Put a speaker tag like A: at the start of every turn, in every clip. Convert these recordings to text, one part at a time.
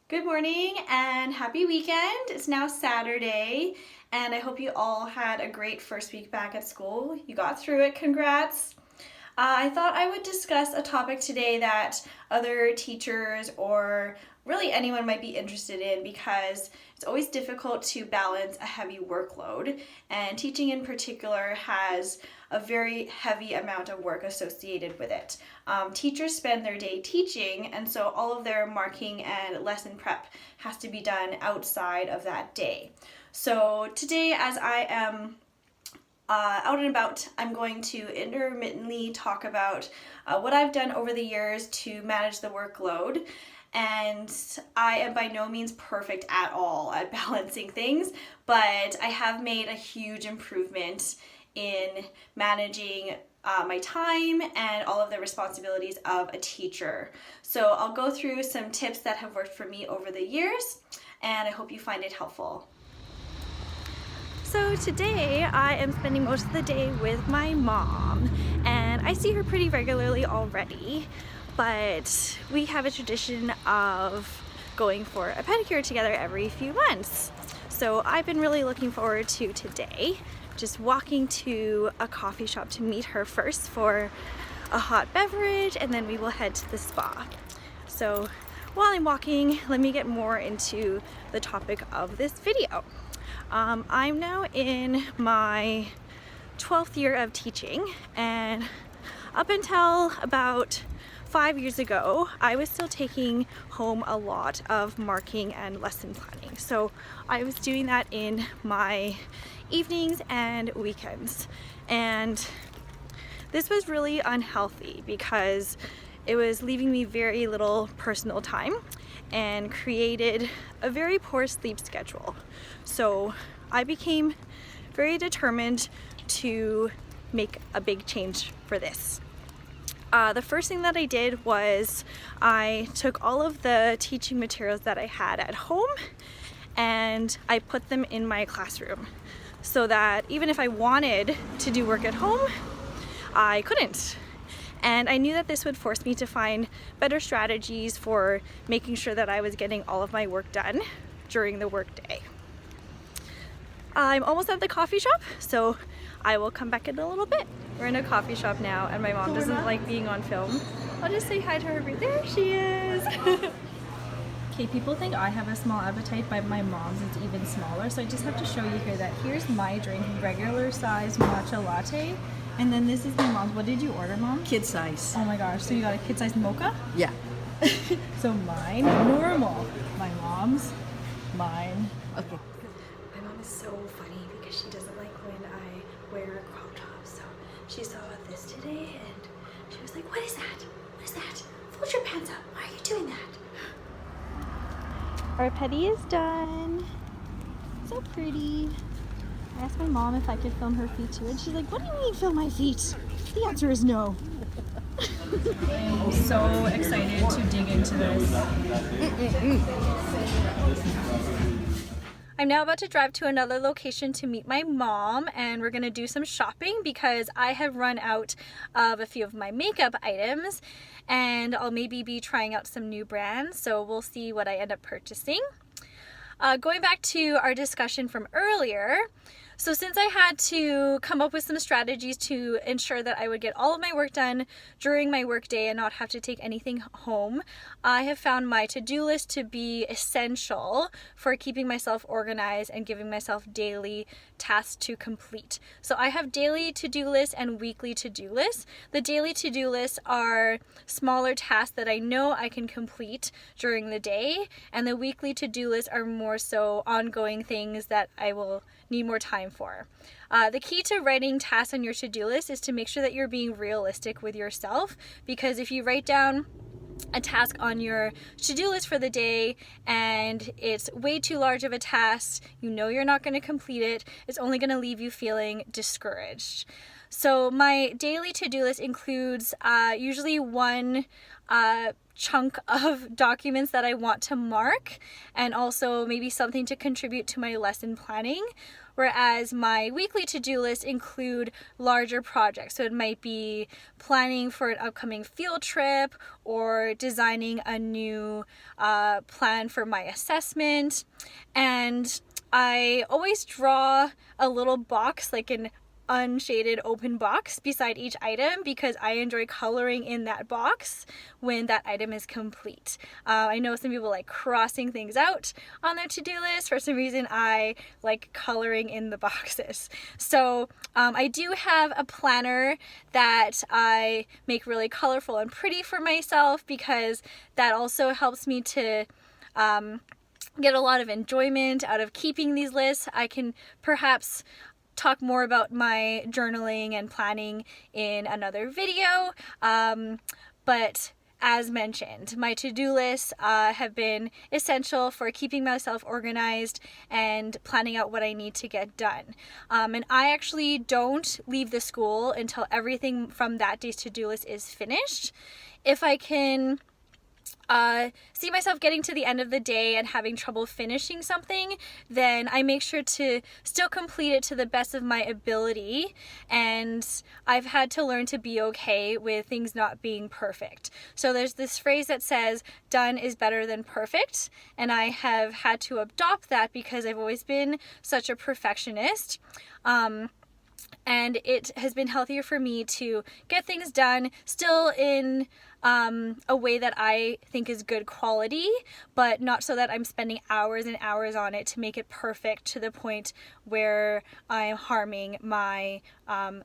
A: Good morning and happy weekend. It's now Saturday, and I hope you all had a great first week back at school. You got through it, congrats. I thought I would discuss a topic today that other teachers or really anyone might be interested in because it's always difficult to balance a heavy workload, and teaching in particular has a very heavy amount of work associated with it. Teachers spend their day teaching, and so all of their marking and lesson prep has to be done outside of that day. So today, as I am out and about, I'm going to intermittently talk about what I've done over the years to manage the workload. And I am by no means perfect at all at balancing things, but I have made a huge improvement in managing my time and all of the responsibilities of a teacher. So I'll go through some tips that have worked for me over the years, and I hope you find it helpful. So today I am spending most of the day with my mom, and I see her pretty regularly already, but we have a tradition of going for a pedicure together every few months. So I've been really looking forward to today, just walking to a coffee shop to meet her first for a hot beverage, and then we will head to the spa. So while I'm walking, let me get more into the topic of this video. I'm now in my 12th year of teaching, and up until about 5 years ago, I was still taking home a lot of marking and lesson planning. So I was doing that in my evenings and weekends. And this was really unhealthy because it was leaving me very little personal time and created a very poor sleep schedule. So I became very determined to make a big change for this. The first thing that I did was I took all of the teaching materials that I had at home and I put them in my classroom so that even if I wanted to do work at home, I couldn't. And I knew that this would force me to find better strategies for making sure that I was getting all of my work done during the workday. I'm almost at the coffee shop, so I will come back in a little bit. We're in a coffee shop now, and my mom doesn't like being on film. I'll just say hi to her. There she is.
B: Okay, people think I have a small appetite, but my mom's is even smaller, so I just have to show you here that here's my drink, regular size matcha latte, and then this is my mom's. What did you order, Mom?
C: Kid size.
B: Oh my gosh, so you got a kid size mocha?
C: Yeah.
B: So mine, normal. My mom's, mine.
C: Okay.
A: My mom is so funny because she doesn't like when I wear crop tops. So she saw this today and she was like, "What is that? What is that? Fold your pants up. Why are you doing that?"
B: Our petty is done. So pretty. I asked my mom if I could film her feet too, and she's like, "What do you mean film my feet?" The answer is no. I'm so excited to dig into this. I'm now about to drive to another location to meet my mom, and we're gonna do some shopping because I have run out of a few of my makeup items, and I'll maybe be trying out some new brands, so we'll see what I end up purchasing. Going back to our discussion from earlier, so since I had to come up with some strategies to ensure that I would get all of my work done during my workday and not have to take anything home, I have found my to-do list to be essential for keeping myself organized and giving myself daily tasks to complete. So I have daily to-do lists and weekly to-do lists. The daily to-do lists are smaller tasks that I know I can complete during the day, and the weekly to-do lists are more so ongoing things that I will need more time for. The key to writing tasks on your to-do list is to make sure that you're being realistic with yourself, because if you write down a task on your to-do list for the day and it's way too large of a task, you know you're not going to complete it, it's only going to leave you feeling discouraged. So my daily to-do list includes usually one chunk of documents that I want to mark, and also maybe something to contribute to my lesson planning. Whereas my weekly to-do list include larger projects. So it might be planning for an upcoming field trip or designing a new plan for my assessment. And I always draw a little box, like an unshaded open box beside each item, because I enjoy coloring in that box when that item is complete. I know some people like crossing things out on their to-do list. For some reason, I like coloring in the boxes. So I do have a planner that I make really colorful and pretty for myself, because that also helps me to get a lot of enjoyment out of keeping these lists. I can perhaps talk more about my journaling and planning in another video, but as mentioned, my to-do lists have been essential for keeping myself organized and planning out what I need to get done. And I actually don't leave the school until everything from that day's to-do list is finished. If I can see myself getting to the end of the day and having trouble finishing something, then I make sure to still complete it to the best of my ability. And I've had to learn to be okay with things not being perfect. So there's this phrase that says done is better than perfect, and I have had to adopt that because I've always been such a perfectionist. And it has been healthier for me to get things done still in a way that I think is good quality, but not so that I'm spending hours and hours on it to make it perfect to the point where I'm harming my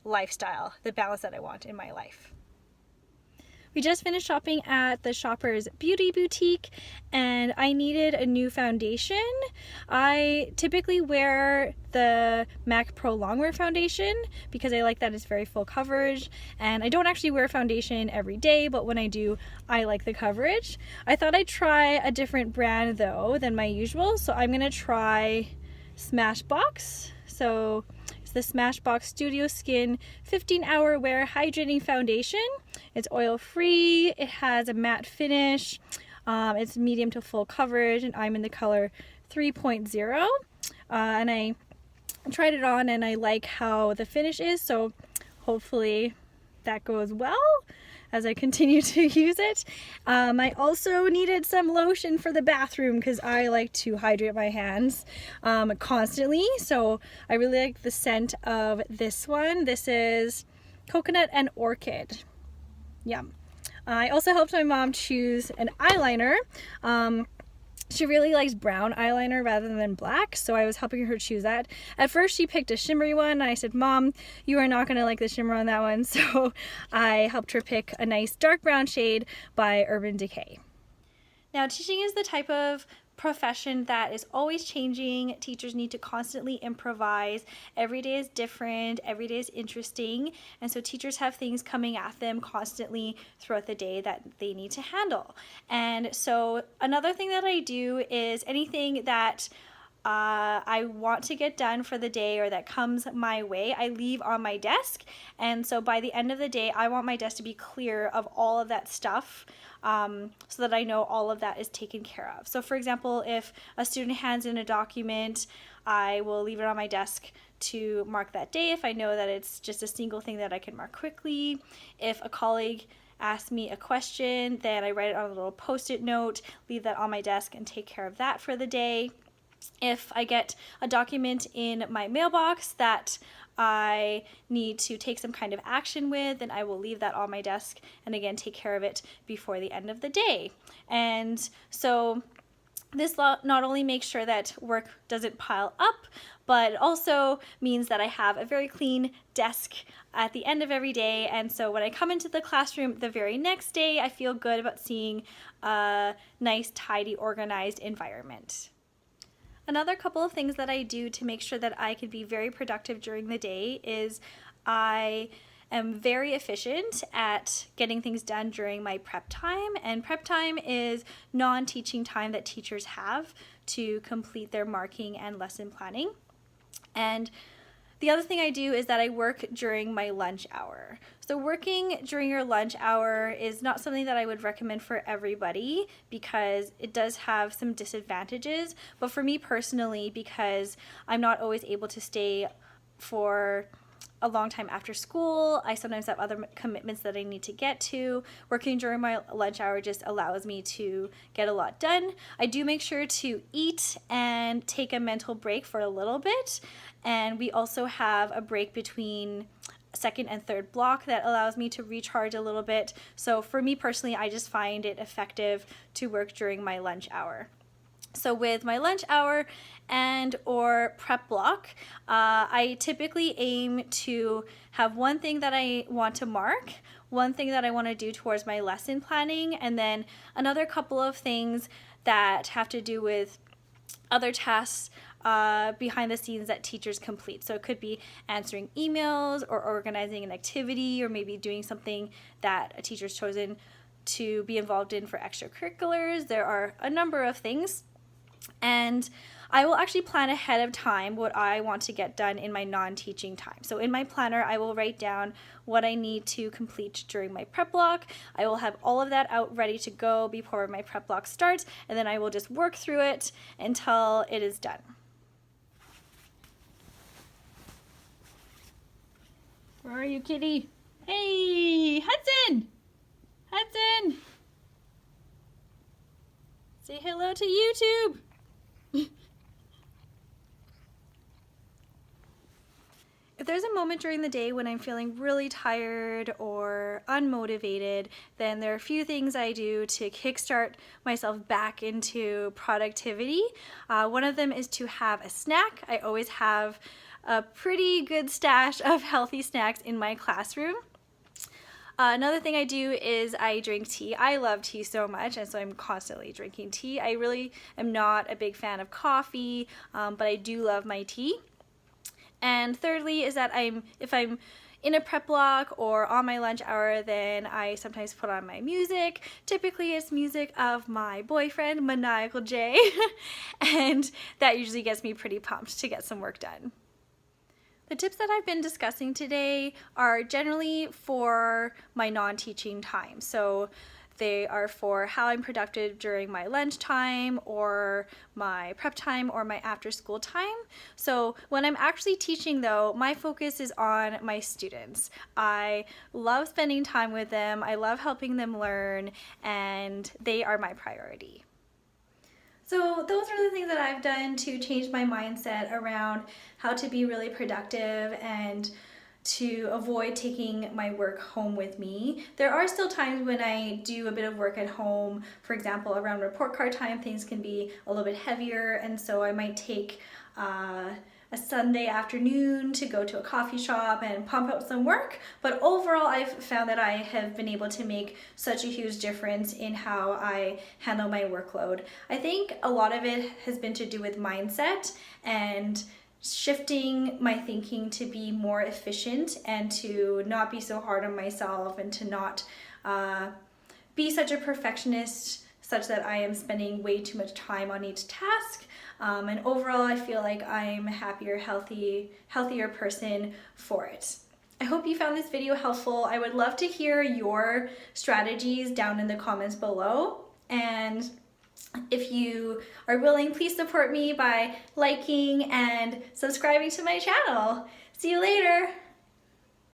B: lifestyle, the balance that I want in my life. We just finished shopping at the Shoppers Beauty Boutique, and I needed a new foundation. I typically wear the MAC Pro Longwear foundation because I like that it's very full coverage, and I don't actually wear foundation every day, but when I do, I like the coverage. I thought I'd try a different brand though than my usual, so I'm gonna try Smashbox. So it's the Smashbox Studio Skin 15-Hour Wear Hydrating Foundation. It's oil-free, it has a matte finish, it's medium to full coverage, and I'm in the color 3.0. And I tried it on and I like how the finish is, so hopefully that goes well as I continue to use it. I also needed some lotion for the bathroom because I like to hydrate my hands constantly, so I really like the scent of this one. This is Coconut and Orchid. Yum. I also helped my mom choose an eyeliner. She really likes brown eyeliner rather than black, so I was helping her choose that. At first she picked a shimmery one, and I said, Mom, you are not going to like the shimmer on that one, so I helped her pick a nice dark brown shade by Urban Decay. Now, teaching is the type of profession that is always changing. Teachers need to constantly improvise. Every day is different, every day is interesting, and so teachers have things coming at them constantly throughout the day that they need to handle. And so another thing that I do is anything that I want to get done for the day or that comes my way, I leave on my desk. And so by the end of the day, I want my desk to be clear of all of that stuff, so that I know all of that is taken care of. So for example, if a student hands in a document, I will leave it on my desk to mark that day if I know that it's just a single thing that I can mark quickly. If a colleague asks me a question, then I write it on a little post-it note, leave that on my desk, and take care of that for the day. If I get a document in my mailbox that I need to take some kind of action with, then I will leave that on my desk and again take care of it before the end of the day. And so this not only makes sure that work doesn't pile up, but it also means that I have a very clean desk at the end of every day. And so when I come into the classroom the very next day, I feel good about seeing a nice, tidy, organized environment. Another couple of things that I do to make sure that I can be very productive during the day is I am very efficient at getting things done during my prep time. And prep time is non-teaching time that teachers have to complete their marking and lesson planning. And
A: The other thing I do is that I work during my lunch hour. So working during your lunch hour is not something that I would recommend for everybody because it does have some disadvantages. But for me personally, because I'm not always able to stay for a long time after school, I sometimes have other commitments that I need to get to. Working during my lunch hour just allows me to get a lot done. I do make sure to eat and take a mental break for a little bit. And we also have a break between second and third block that allows me to recharge a little bit. So for me personally, I just find it effective to work during my lunch hour. So with my lunch hour and or prep block, I typically aim to have one thing that I want to mark, one thing that I want to do towards my lesson planning, and then another couple of things that have to do with other tasks behind the scenes that teachers complete. So it could be answering emails or organizing an activity or maybe doing something that a teacher's chosen to be involved in for extracurriculars. There are a number of things. And I will actually plan ahead of time what I want to get done in my non-teaching time. So in my planner, I will write down what I need to complete during my prep block. I will have all of that out ready to go before my prep block starts, and then I will just work through it until it is done. Where are you, kitty? Hey, Hudson! Hudson! Say hello to YouTube! If there's a moment during the day when I'm feeling really tired or unmotivated, then there are a few things I do to kickstart myself back into productivity. One of them is to have a snack. I always have a pretty good stash of healthy snacks in my classroom. Another thing I do is I drink tea. I love tea so much, and so I'm constantly drinking tea. I really am not a big fan of coffee, but I do love my tea. And thirdly is that if I'm in a prep block or on my lunch hour, then I sometimes put on my music. Typically it's music of my boyfriend, Maniacal J, and that usually gets me pretty pumped to get some work done. The tips that I've been discussing today are generally for my non-teaching time. So they are for how I'm productive during my lunch time or my prep time or my after school time. So when I'm actually teaching though, my focus is on my students. I love spending time with them. I love helping them learn, and they are my priority. So those are the things that I've done to change my mindset around how to be really productive and to avoid taking my work home with me. There are still times when I do a bit of work at home. For example, around report card time, things can be a little bit heavier, and so I might take a Sunday afternoon to go to a coffee shop and pump out some work. But overall, I've found that I have been able to make such a huge difference in how I handle my workload. I think a lot of it has been to do with mindset and shifting my thinking to be more efficient and to not be so hard on myself and to not be such a perfectionist such that I am spending way too much time on each task. And overall, I feel like I'm a happier, healthier person for it. I hope you found this video helpful. I would love to hear your strategies down in the comments below. And if you are willing, please support me by liking and subscribing to my channel. See you later.